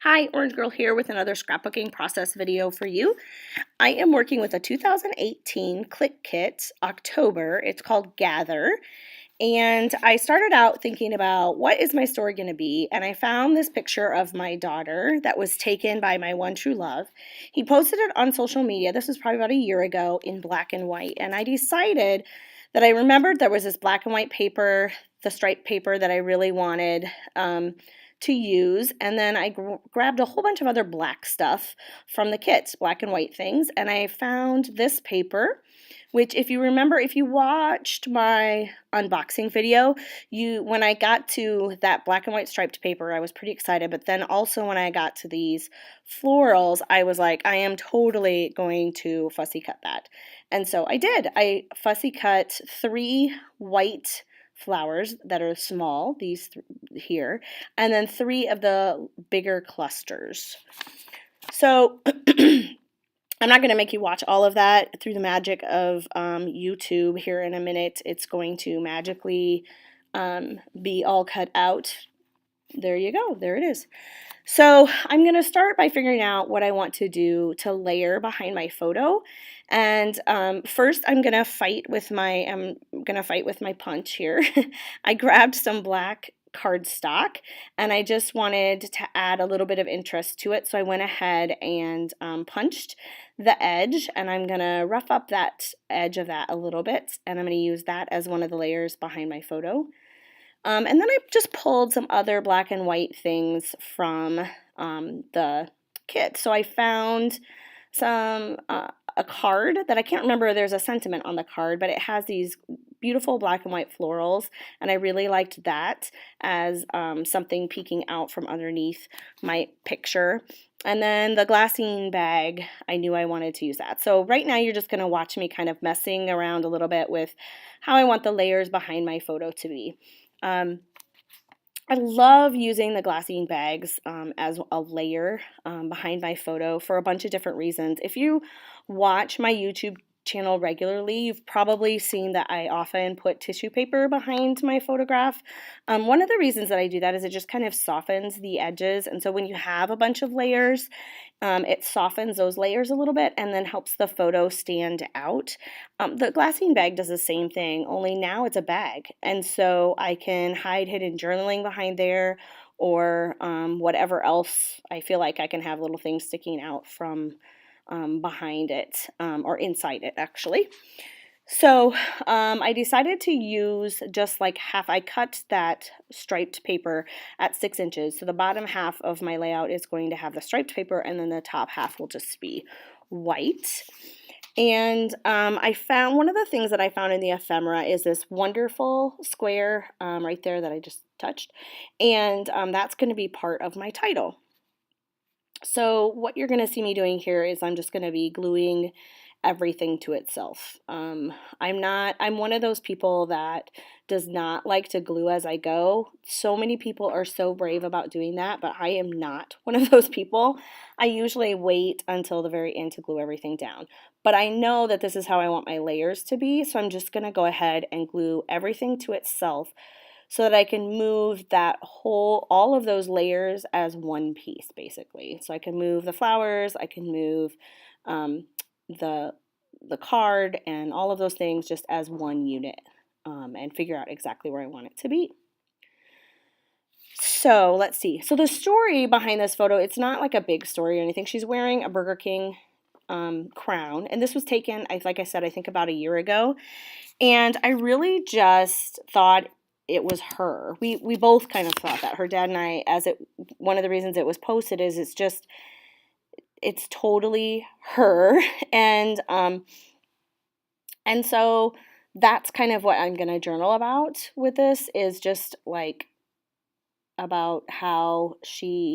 Hi, Orange Girl here with another scrapbooking process video for you. I am working with a 2018 Clique Kit, October. It's called Gather. And I started out thinking about what is my story going to be, and I found this picture of my daughter that was taken by my one true love. He posted it on social media. This was probably about a year ago in black and white, and I decided that I remembered there was this black and white paper, the striped paper that I really wanted to use, and then I grabbed a whole bunch of other black stuff from the kits, black and white things, and I found this paper, which if you remember, if you watched my unboxing video, when I got to that black and white striped paper, I was pretty excited, but then also when I got to these florals, I was like, I am totally going to fussy cut that. And so I did. I fussy cut 3 white flowers that are small, these here, and then 3 of the bigger clusters. So I'm not going to make you watch all of that through the magic of YouTube here in a minute. It's going to magically be all cut out. There you go. There it is. So I'm going to start by figuring out what I want to do to layer behind my photo. And first I'm going to fight with my punch here. I grabbed some black cardstock and I just wanted to add a little bit of interest to it. So I went ahead and punched the edge, and I'm going to rough up that edge of that a little bit, and I'm going to use that as one of the layers behind my photo. And then I just pulled some other black and white things from the kit. So I found some a card that I can't remember. There's a sentiment on the card, but it has these beautiful black and white florals, and I really liked that as something peeking out from underneath my picture. And then the glassine bag, I knew I wanted to use that. So right now you're just going to watch me kind of messing around a little bit with how I want the layers behind my photo to be. I love using the glassine bags as a layer behind my photo for a bunch of different reasons. If you watch my YouTube channel regularly, you've probably seen that I often put tissue paper behind my photograph. One of the reasons that I do that is it just kind of softens the edges, and so when you have a bunch of layers, it softens those layers a little bit and then helps the photo stand out. The glassine bag does the same thing, only now it's a bag, and so I can hide hidden journaling behind there, or whatever else I feel like I can have little things sticking out from behind it, or inside it actually. So I decided to use just like half. I cut that striped paper at 6 inches. So the bottom half of my layout is going to have the striped paper, and then the top half will just be white. And I found one of the things that I found in the ephemera is this wonderful square right there that I just touched. And that's going to be part of my title. So what you're going to see me doing here is I'm just going to be gluing everything to itself. I'm one of those people that does not like to glue as I go. So many people are so brave about doing that, but I am not one of those people. I usually wait until the very end to glue everything down. But I know that this is how I want my layers to be, so I'm just going to go ahead and glue everything to itself so that I can move all of those layers as one piece, basically. So I can move the flowers, I can move the card, and all of those things just as one unit, and figure out exactly where I want it to be. So let's see. So the story behind this photo, it's not like a big story or anything. She's wearing a Burger King crown, and this was taken, like I said, I think about a year ago, and I really just thought it was her. We both kind of thought that, her dad and I, one of the reasons it was posted is it's totally her, and so that's kind of what I'm going to journal about with this, is just like about how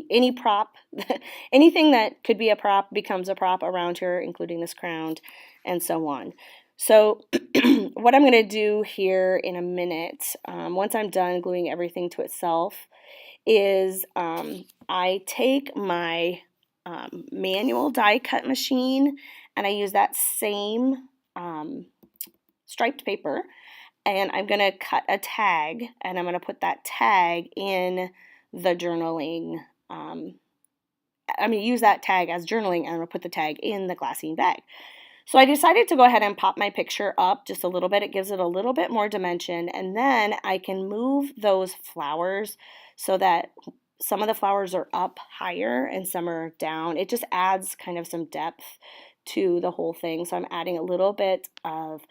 any prop, anything that could be a prop becomes a prop around her, including this crown, and so on. So what I'm going to do here in a minute, once I'm done gluing everything to itself, is I take my manual die cut machine, and I use that same striped paper, and I'm going to cut a tag, and I'm going to put that tag in the journaling use that tag as journaling, and I'm going to put the tag in the glassine bag. So I decided to go ahead and pop my picture up just a little bit. It gives it a little bit more dimension, and then I can move those flowers so that some of the flowers are up higher and some are down. It just adds kind of some depth to the whole thing. So I'm adding a little bit of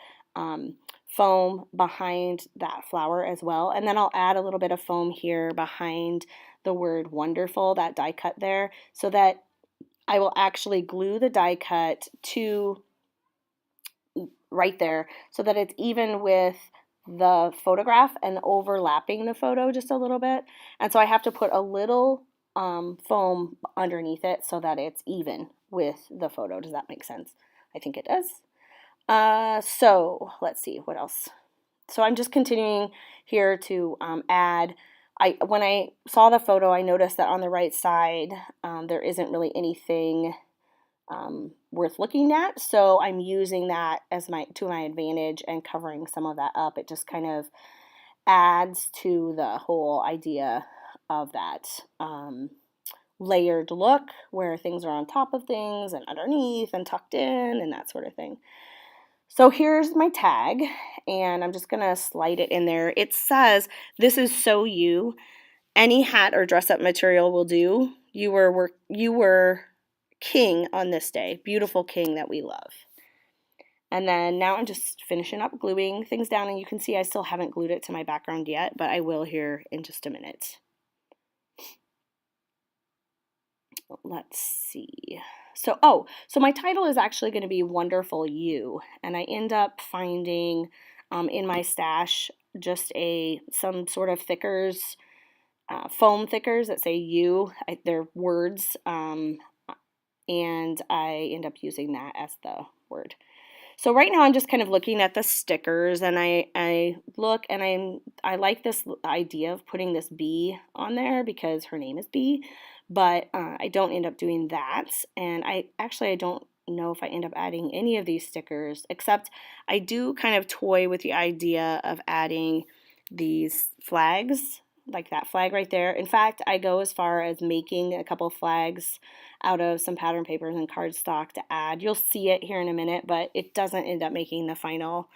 foam behind that flower as well. And then I'll add a little bit of foam here behind the word wonderful, that die cut there, so that I will actually glue the die cut to right there so that it's even with the photograph and overlapping the photo just a little bit. And so I have to put a little foam underneath it so that it's even with the photo. Does that make sense? I think it does. So let's see what else. So I'm just continuing here to add. When I saw the photo, I noticed that on the right side there isn't really anything worth looking at, so I'm using that as to my advantage and covering some of that up. It just kind of adds to the whole idea of that layered look where things are on top of things and underneath and tucked in and that sort of thing. So here's my tag, and I'm just gonna slide it in there. It says, "This is so you. Any hat or dress up material will do. You were king on this day. Beautiful king that we love." And then now I'm just finishing up gluing things down, and you can see I still haven't glued it to my background yet, but I will here in just a minute. Let's see. So my title is actually going to be Wonderful You, and I end up finding in my stash just some sort of thickers, foam thickers that say you. They're words, and I end up using that as the word. So right now I'm just kind of looking at the stickers, and I look and I like this idea of putting this bee on there because her name is Bee, but I don't end up doing that, and I don't know if I end up adding any of these stickers, except I do kind of toy with the idea of adding these flags, like that flag right there. In fact, I go as far as making a couple flags out of some pattern papers and cardstock to add. You'll see it here in a minute, but it doesn't end up making the final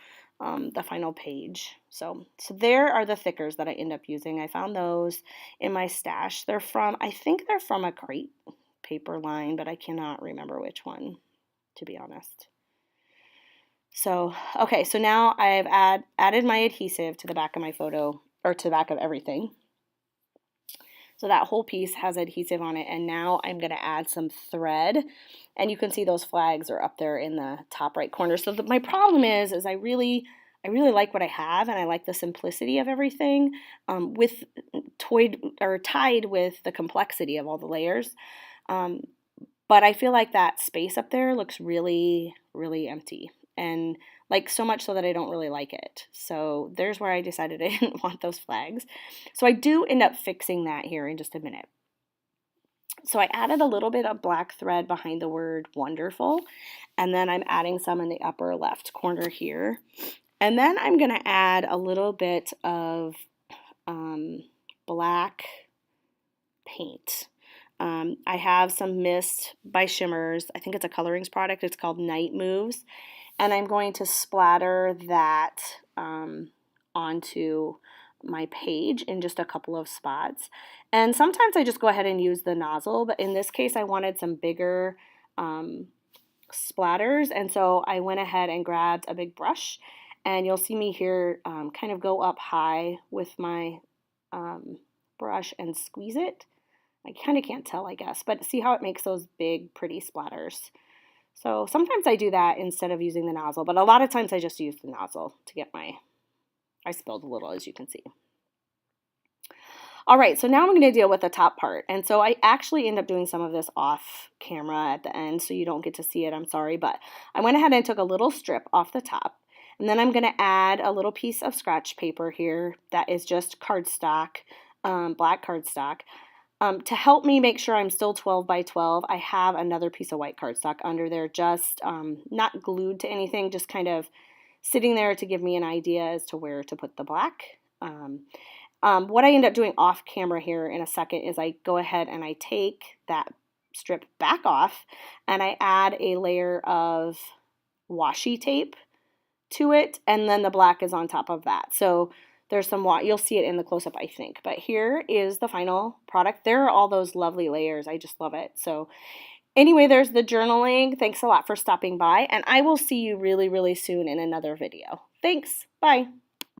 page. So there are the thickers that I end up using. I found those in my stash. I think they're from a Crate paper line, but I cannot remember which one, to be honest. So, okay, so now I've added my adhesive to the back of my photo, or to the back of everything. So that whole piece has adhesive on it, and now I'm going to add some thread, and you can see those flags are up there in the top right corner. So my problem is I really like what I have, and I like the simplicity of everything, tied with the complexity of all the layers. But I feel like that space up there looks really, really empty, and like so much so that I don't really like it. So there's where I decided I didn't want those flags. So I do end up fixing that here in just a minute. So I added a little bit of black thread behind the word wonderful, and then I'm adding some in the upper left corner here. And then I'm going to add a little bit of black paint. I have some Mist by Shimmers. I think it's a colorings product. It's called Night Moves. And I'm going to splatter that onto my page in just a couple of spots. And sometimes I just go ahead and use the nozzle, but in this case I wanted some bigger splatters, and so I went ahead and grabbed a big brush, and you'll see me here kind of go up high with my brush and squeeze it. I kind of can't tell, I guess, but see how it makes those big pretty splatters. So sometimes I do that instead of using the nozzle, but a lot of times I just use the nozzle to get I spilled a little, as you can see. All right, so now I'm going to deal with the top part. And so I actually end up doing some of this off camera at the end, so you don't get to see it, I'm sorry. But I went ahead and took a little strip off the top. And then I'm going to add a little piece of scratch paper here that is just cardstock, black cardstock. To help me make sure I'm still 12 by 12, I have another piece of white cardstock under there, just not glued to anything, just kind of sitting there to give me an idea as to where to put the black. What I end up doing off camera here in a second is I go ahead and I take that strip back off, and I add a layer of washi tape to it, and then the black is on top of that. So there's some, you'll see it in the close-up, I think. But here is the final product. There are all those lovely layers. I just love it. So anyway, there's the journaling. Thanks a lot for stopping by, and I will see you really, really soon in another video. Thanks. Bye.